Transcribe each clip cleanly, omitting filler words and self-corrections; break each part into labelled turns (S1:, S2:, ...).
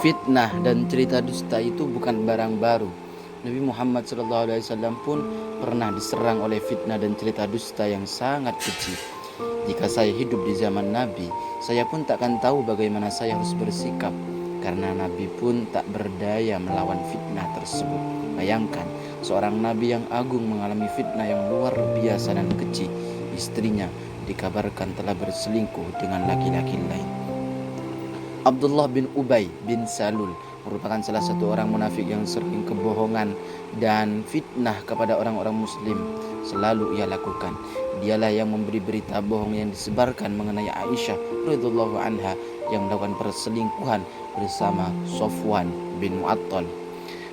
S1: Fitnah dan cerita dusta itu bukan barang baru. Nabi Muhammad SAW pun pernah diserang oleh fitnah dan cerita dusta yang sangat keji. Jika saya hidup di zaman Nabi, saya pun takkan tahu bagaimana saya harus bersikap, karena Nabi pun tak berdaya melawan fitnah tersebut. Bayangkan, seorang Nabi yang agung mengalami fitnah yang luar biasa dan keji. Istrinya dikabarkan telah berselingkuh dengan laki-laki lain. Abdullah bin Ubay bin Salul merupakan salah satu orang munafik yang sering kebohongan dan fitnah kepada orang-orang muslim selalu ia lakukan. Dialah yang memberi berita bohong yang disebarkan mengenai Aisyah radhiyallahu anha yang melakukan perselingkuhan bersama Sofwan bin Mu'attal.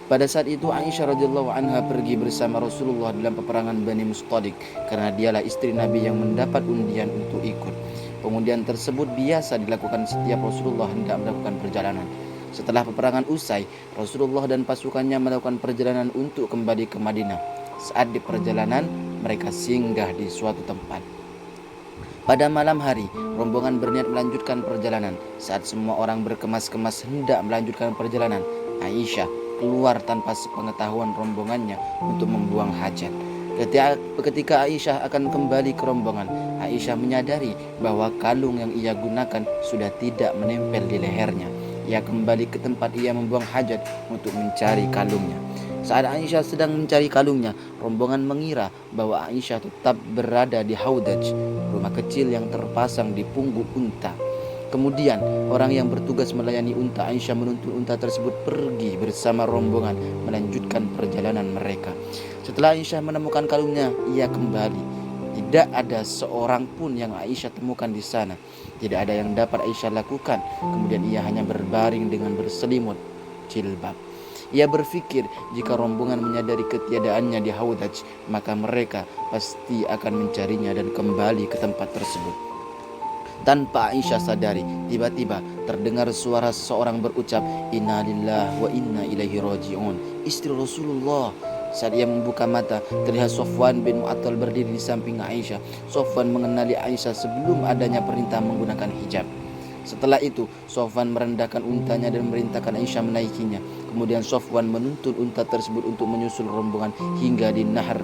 S1: Pada saat itu Aisyah radhiyallahu anha pergi bersama Rasulullah dalam peperangan Bani Mustalik karena dialah istri Nabi yang mendapat undian untuk ikut. Pengundian tersebut biasa dilakukan setiap Rasulullah hendak melakukan perjalanan. Setelah peperangan usai, Rasulullah dan pasukannya melakukan perjalanan untuk kembali ke Madinah. Saat di perjalanan, mereka singgah di suatu tempat. Pada malam hari, rombongan berniat melanjutkan perjalanan. Saat semua orang berkemas-kemas hendak melanjutkan perjalanan, Aisyah keluar tanpa sepengetahuan rombongannya untuk membuang hajat. Ketika Aisyah akan kembali ke rombongan, Aisyah menyadari bahwa kalung yang ia gunakan sudah tidak menempel di lehernya. Ia kembali ke tempat ia membuang hajat untuk mencari kalungnya. Saat Aisyah sedang mencari kalungnya, rombongan mengira bahwa Aisyah tetap berada di Haudaj, rumah kecil yang terpasang di pungguk unta. Kemudian orang yang bertugas melayani unta Aisyah menuntun unta tersebut pergi bersama rombongan melanjutkan perjalanan mereka. Setelah Aisyah menemukan kalungnya, ia kembali. Tidak ada seorang pun yang Aisyah temukan di sana. Tidak ada yang dapat Aisyah lakukan. Kemudian ia hanya berbaring dengan berselimut jilbab. Ia berpikir jika rombongan menyadari ketiadaannya di Haudaj, maka mereka pasti akan mencarinya dan kembali ke tempat tersebut. Tanpa Aisyah sadari, tiba-tiba terdengar suara seseorang berucap, "Inna lillahi wa inna ilaihi raji'un." Istri Rasulullah. Saat ia membuka mata, terlihat Sofwan bin Mu'attal berdiri di samping Aisyah. Sofwan mengenali Aisyah sebelum adanya perintah menggunakan hijab. Setelah itu, Sofwan merendahkan untanya dan memerintahkan Aisyah menaikinya. Kemudian Sofwan menuntun unta tersebut untuk menyusul rombongan hingga di Nahar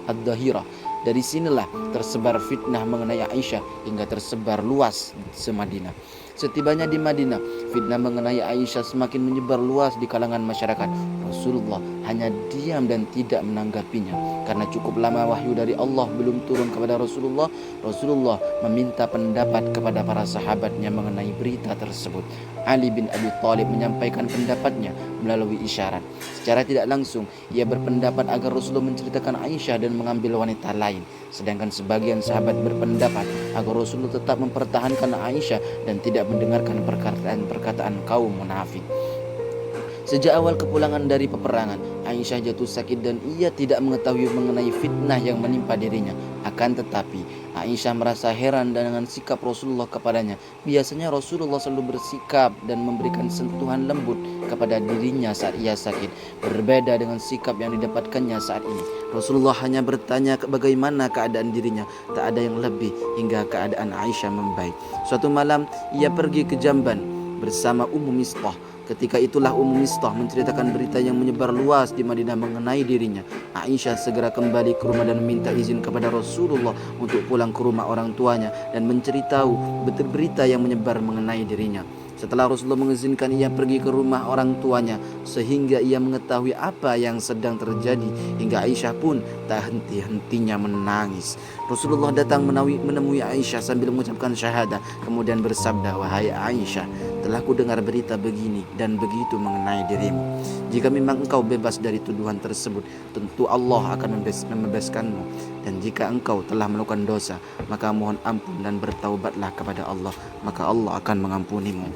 S1: Ad-Dahirah. Dari sinilah tersebar fitnah mengenai Aisyah hingga tersebar luas se-Madinah. Setibanya di Madinah, fitnah mengenai Aisyah semakin menyebar luas di kalangan masyarakat. Rasulullah hanya diam dan tidak menanggapinya. Karena cukup lama wahyu dari Allah belum turun kepada Rasulullah, Rasulullah meminta pendapat kepada para sahabatnya mengenai berita tersebut. Ali bin Abi Thalib menyampaikan pendapatnya melalui isyarat. Secara tidak langsung, ia berpendapat agar Rasulullah menceritakan Aisyah dan mengambil wanita lain. Sedangkan sebagian sahabat berpendapat agar Rasulullah tetap mempertahankan Aisyah dan tidak mendengarkan perkataan kaum munafik. Sejak awal kepulangan dari peperangan, Aisyah jatuh sakit dan ia tidak mengetahui mengenai fitnah yang menimpa dirinya. Akan tetapi, Aisyah merasa heran dengan sikap Rasulullah kepadanya. Biasanya Rasulullah selalu bersikap dan memberikan sentuhan lembut kepada dirinya saat ia sakit. Berbeda dengan sikap yang didapatkannya saat ini. Rasulullah hanya bertanya bagaimana keadaan dirinya. Tak ada yang lebih hingga keadaan Aisyah membaik. Suatu malam, ia pergi ke Jamban bersama Ummu Mistah. Ketika itulah Ummu Mistah menceritakan berita yang menyebar luas di Madinah mengenai dirinya. Aisyah segera kembali ke rumah dan meminta izin kepada Rasulullah untuk pulang ke rumah orang tuanya dan menceritahu berita yang menyebar mengenai dirinya. Setelah Rasulullah mengizinkan ia pergi ke rumah orang tuanya sehingga ia mengetahui apa yang sedang terjadi, hingga Aisyah pun tak henti-hentinya menangis. Rasulullah datang menemui Aisyah sambil mengucapkan syahadah, kemudian bersabda, "Wahai Aisyah, telah ku dengar berita begini dan begitu mengenai dirimu. Jika memang engkau bebas dari tuduhan tersebut, tentu Allah akan membebaskanmu. Dan jika engkau telah melakukan dosa, maka mohon ampun dan bertaubatlah kepada Allah, maka Allah akan mengampunimu."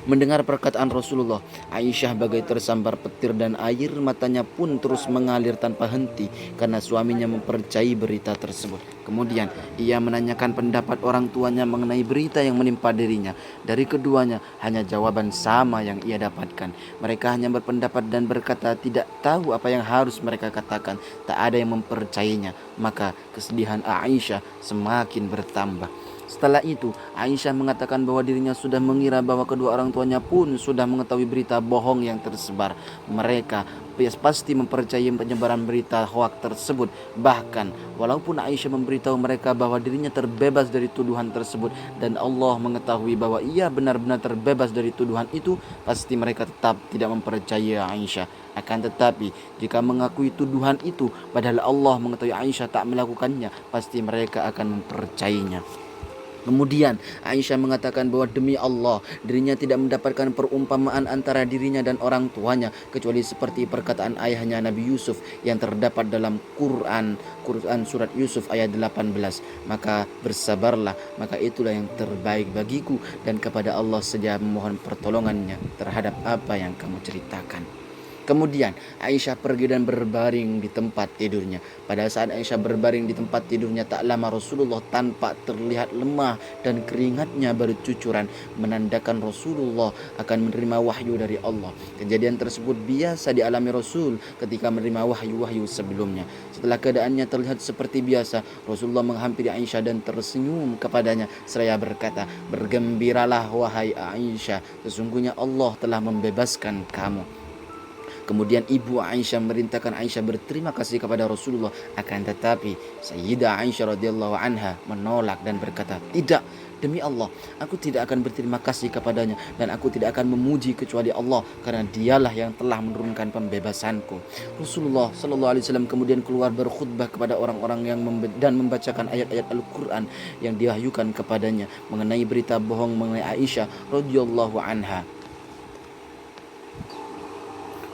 S1: Mendengar perkataan Rasulullah, Aisyah bagai tersambar petir dan air matanya pun terus mengalir tanpa henti karena suaminya mempercayai berita tersebut. Kemudian ia menanyakan pendapat orang tuanya mengenai berita yang menimpa dirinya. Dari keduanya hanya jawaban sama yang ia dapatkan. Mereka hanya berpendapat dan berkata tidak tahu apa yang harus mereka katakan. Tak ada yang mempercayainya. Maka kesedihan Aisyah semakin bertambah. Setelah itu, Aisyah mengatakan bahwa dirinya sudah mengira bahwa kedua orang tuanya pun sudah mengetahui berita bohong yang tersebar. Mereka pasti mempercayai penyebaran berita hoak tersebut. Bahkan, walaupun Aisyah memberitahu mereka bahwa dirinya terbebas dari tuduhan tersebut dan Allah mengetahui bahwa ia benar-benar terbebas dari tuduhan itu, pasti mereka tetap tidak mempercayai Aisyah. Akan tetapi, jika mengakui tuduhan itu, padahal Allah mengetahui Aisyah tak melakukannya, pasti mereka akan mempercayainya. Kemudian Aisyah mengatakan bahwa demi Allah dirinya tidak mendapatkan perumpamaan antara dirinya dan orang tuanya kecuali seperti perkataan ayahnya Nabi Yusuf yang terdapat dalam Quran surat Yusuf ayat 18. Maka bersabarlah, maka itulah yang terbaik bagiku dan kepada Allah saja memohon pertolongannya terhadap apa yang kamu ceritakan. Kemudian Aisyah pergi dan berbaring di tempat tidurnya. Pada saat Aisyah berbaring di tempat tidurnya, tak lama Rasulullah tampak terlihat lemah dan keringatnya bercucuran, menandakan Rasulullah akan menerima wahyu dari Allah. Kejadian tersebut biasa dialami Rasul ketika menerima wahyu-wahyu sebelumnya. Setelah keadaannya terlihat seperti biasa, Rasulullah menghampiri Aisyah dan tersenyum kepadanya seraya berkata, "Bergembiralah wahai Aisyah, sesungguhnya Allah telah membebaskan kamu." Kemudian ibu Aisyah merintahkan Aisyah berterima kasih kepada Rasulullah. Akan tetapi Sayyidah Aisyah radhiyallahu anha menolak dan berkata, "Tidak, demi Allah, aku tidak akan berterima kasih kepadanya dan aku tidak akan memuji kecuali Allah karena dialah yang telah menurunkan pembebasanku." Rasulullah sallallahu alaihi wasallam kemudian keluar berkhutbah kepada orang-orang dan membacakan ayat-ayat Al-Qur'an yang diwahyukan kepadanya mengenai berita bohong mengenai Aisyah radhiyallahu anha.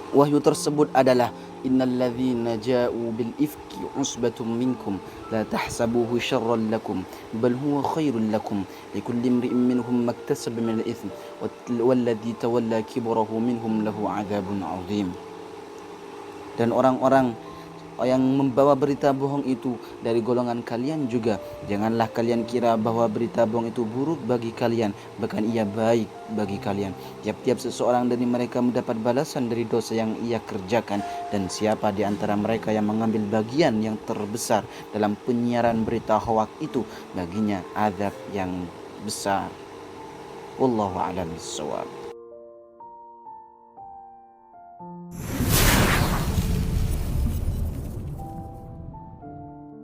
S1: Wahyu tersebut adalah innalladzina ja'u bil ifki usbatum minkum la tahsabuhu syarran lakum bal huwa khairul lakum likulli imri'in minhum maktasaba min al-itsm walladzi tawalla kibrahu minhum lahu 'adzabun 'adzim. Dan orang-orang yang membawa berita bohong itu dari golongan kalian juga. Janganlah kalian kira bahwa berita bohong itu buruk bagi kalian, bahkan ia baik bagi kalian. Tiap-tiap seseorang dari mereka mendapat balasan dari dosa yang ia kerjakan, dan siapa di antara mereka yang mengambil bagian yang terbesar dalam penyiaran berita hoak itu, baginya azab yang besar. Wallahu a'lam bishawab.